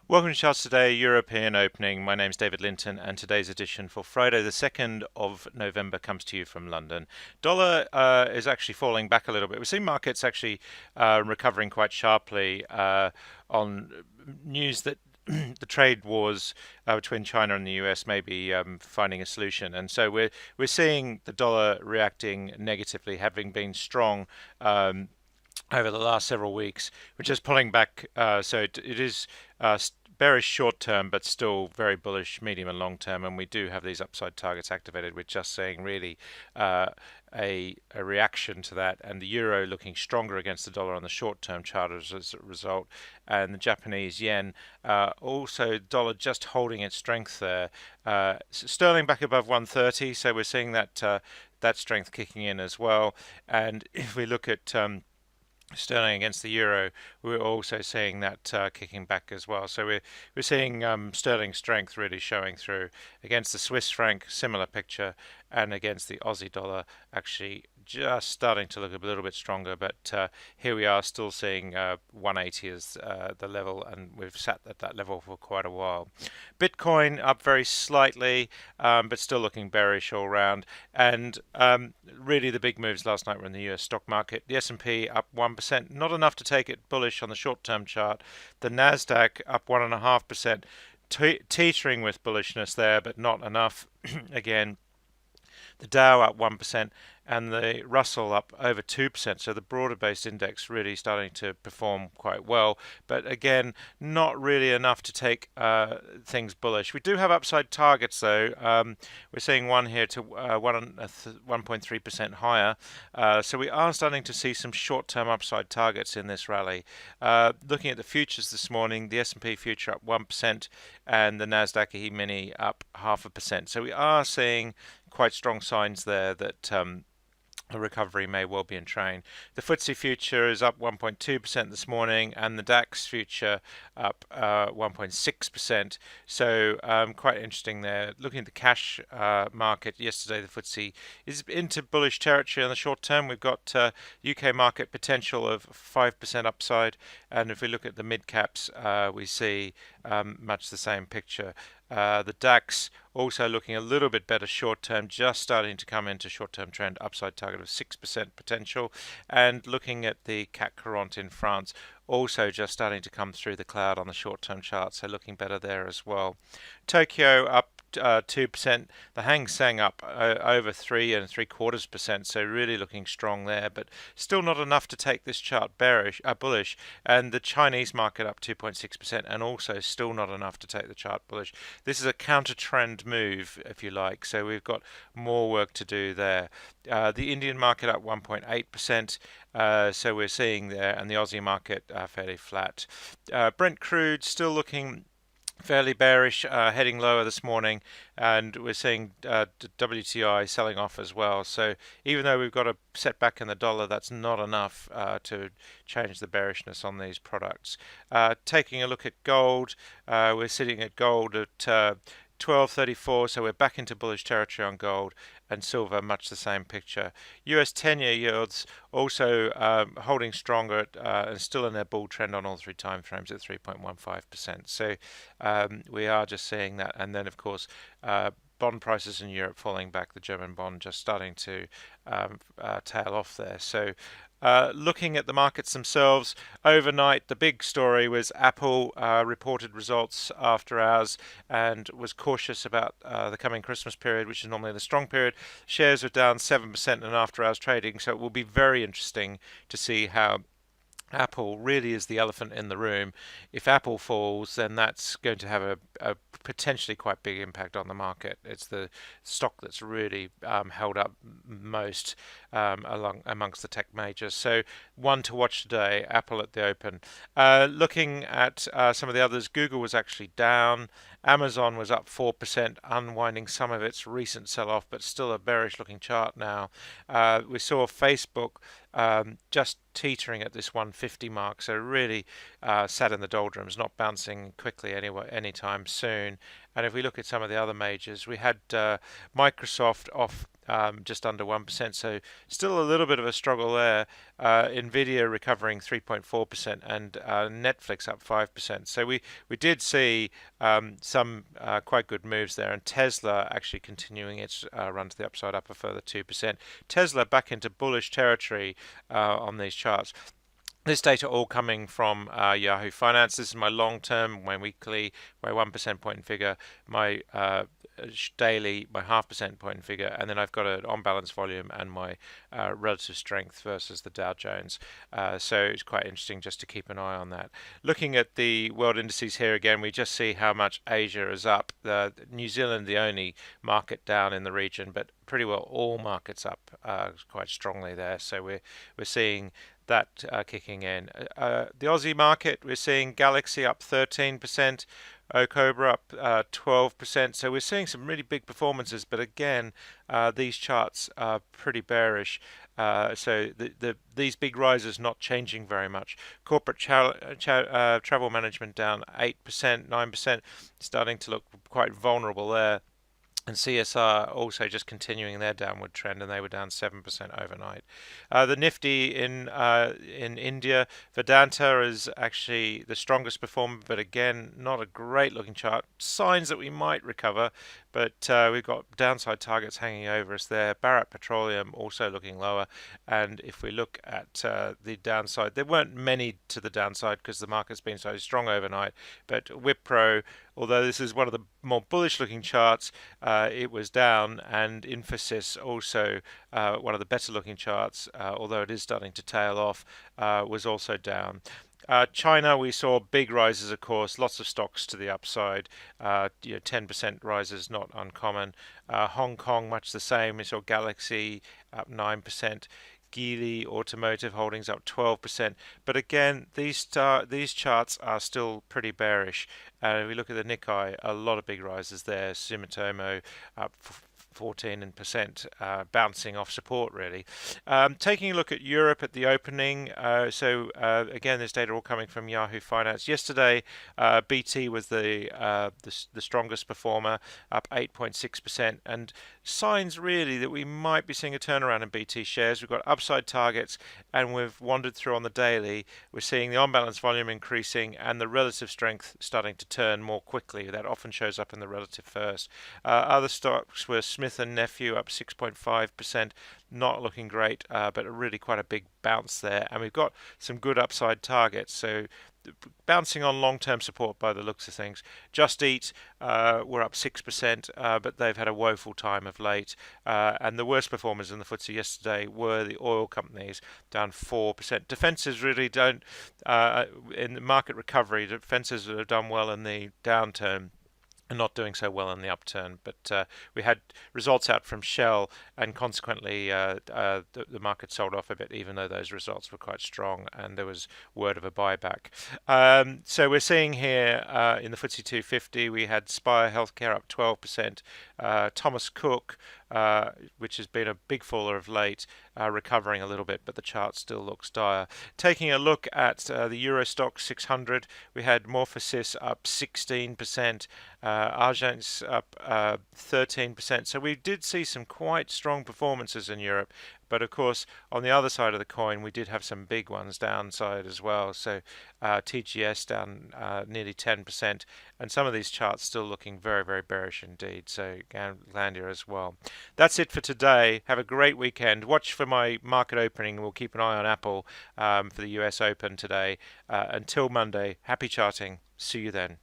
Welcome to Charts Today, European Opening. My name's David Linton, and today's edition for Friday, the 2nd of November, comes to you from London. Dollar is actually falling back a little bit. We're seeing markets actually recovering quite sharply on news that the trade wars between China and the US may be finding a solution, and so we're seeing the dollar reacting negatively, having been strong over the last several weeks, which is pulling back. So it is bearish short term, but still very bullish medium and long term. And we do have these upside targets activated. We're just seeing really a reaction to that, and the euro looking stronger against the dollar on the short term chart as a result, and the Japanese yen also dollar just holding its strength there. Sterling back above 130, so we're seeing that that strength kicking in as well. And if we look at sterling against the euro, we're also seeing that kicking back as well. So we're seeing sterling strength really showing through against the Swiss franc, similar picture, and against the Aussie dollar, actually just starting to look a little bit stronger. But here we are, still seeing 180 as the level, and we've sat at that level for quite a while. Bitcoin up very slightly, but still looking bearish all round. And really, the big moves last night were in the US stock market. The S&P up 1%, not enough to take it bullish on the short-term chart. The Nasdaq up 1.5%, teetering with bullishness there, but not enough. Again, the Dow up 1%, and the Russell up over 2%. So the broader based index really starting to perform quite well, but again, not really enough to take things bullish. We do have upside targets though. We're seeing one here to 1.3% higher. So we are starting to see some short-term upside targets in this rally. Looking at the futures this morning, the S&P future up 1%, and the Nasdaq E-mini up 0.5%. So we are seeing quite strong signs there that the recovery may well be in train. The FTSE future is up 1.2% this morning, and the DAX future up 1.6%. So quite interesting there. Looking at the cash market yesterday, the FTSE is into bullish territory on the short term. We've got UK market potential of 5% upside, and if we look at the mid caps, we see much the same picture. The DAX also looking a little bit better short term, just starting to come into short term trend, upside target of 6% potential. And looking at the CAC 40 in France, also just starting to come through the cloud on the short term chart, so looking better there as well. Tokyo up 2%, the Hang Seng up over 3.75%, so really looking strong there, but still not enough to take this chart bullish. And the Chinese market up 2.6%, and also still not enough to take the chart bullish. This is a counter trend move, if you like, so we've got more work to do there. The Indian market up 1.8%. So we're seeing there, and the Aussie market fairly flat. Brent crude still looking fairly bearish, heading lower this morning, and we're seeing WTI selling off as well. So even though we've got a setback in the dollar, that's not enough to change the bearishness on these products. Taking a look at gold, we're sitting at gold at 1234, so we're back into bullish territory on gold, and silver much the same picture. US 10-year yields also holding stronger and still in their bull trend on all three time frames at 3.15%. So we are just seeing that, and then of course bond prices in Europe falling back, the German bond just starting to tail off there. So looking at the markets themselves, overnight the big story was Apple reported results after hours and was cautious about the coming Christmas period, which is normally the strong period. Shares are down 7% in after hours trading, so it will be very interesting to see how Apple really is the elephant in the room. If Apple falls, then that's going to have a potentially quite big impact on the market. It's the stock that's really held up most amongst the tech majors. So one to watch today, Apple at the open. Looking at some of the others, Google was actually down. Amazon was up 4%, unwinding some of its recent sell-off, but still a bearish looking chart now. We saw Facebook just teetering at this 150 mark, so really sat in the doldrums, not bouncing quickly anyway anytime soon. And if we look at some of the other majors, we had Microsoft off just under 1%. So still a little bit of a struggle there. Nvidia recovering 3.4% and Netflix up 5%. So we did see some quite good moves there, and Tesla actually continuing its run to the upside, up a further 2%. Tesla back into bullish territory on these charts. This data all coming from Yahoo Finance. This is my long-term, my weekly, my 1% point figure, my daily, my half percent point figure, and then I've got an on-balance volume and my relative strength versus the Dow Jones. So it's quite interesting just to keep an eye on that. Looking at the world indices here again, we just see how much Asia is up. New Zealand, the only market down in the region, but pretty well all markets up quite strongly there. So we're seeing that kicking in. The Aussie market, we're seeing Galaxy up 13%, Cobra up 12%. So we're seeing some really big performances, but again, these charts are pretty bearish. So these big rises not changing very much. Corporate travel management down 8%, 9%, starting to look quite vulnerable there. And CSR also just continuing their downward trend, and they were down 7% overnight. The Nifty in India, Vedanta is actually the strongest performer, but again, not a great looking chart. Signs that we might recover, but we've got downside targets hanging over us there. Bharat Petroleum also looking lower, and if we look at the downside, there weren't many to the downside because the market's been so strong overnight. But Wipro, although this is one of the more bullish looking charts, it was down, and Infosys also one of the better looking charts, although it is starting to tail off, was also down. China, we saw big rises, of course, lots of stocks to the upside. 10% rises, not uncommon. Hong Kong, much the same. We saw Galaxy up 9%. Geely Automotive Holdings up 12%. But again, these charts are still pretty bearish. If we look at the Nikkei, a lot of big rises there. Sumitomo up 14%, bouncing off support really. Taking a look at Europe at the opening, again, this data all coming from Yahoo Finance. Yesterday, BT was the strongest performer, up 8.6%, and signs really that we might be seeing a turnaround in BT shares. We've got upside targets, and we've wandered through on the daily. We're seeing the on-balance volume increasing and the relative strength starting to turn more quickly. That often shows up in the relative first. Other stocks were Smith and Nephew up 6.5%, not looking great, but really quite a big bounce there. And we've got some good upside targets. So bouncing on long-term support by the looks of things. Just Eat were up 6%, but they've had a woeful time of late. And the worst performers in the FTSE yesterday were the oil companies, down 4%. Defences really don't, in the market recovery, defences have done well in the downturn, not doing so well in the upturn, but we had results out from Shell, and consequently the market sold off a bit, even though those results were quite strong, and there was word of a buyback. So we're seeing here in the FTSE 250, we had Spire Healthcare up 12%, Thomas Cook, which has been a big faller of late, recovering a little bit, but the chart still looks dire. Taking a look at the Euro Stoxx 600, we had Morphosis up 16%, Argence up 13%. So we did see some quite strong performances in Europe. But of course, on the other side of the coin, we did have some big ones downside as well. So TGS down nearly 10%, and some of these charts still looking very, very bearish indeed. So Glandia as well. That's it for today. Have a great weekend. Watch for my market opening. We'll keep an eye on Apple for the US Open today. Until Monday, happy charting. See you then.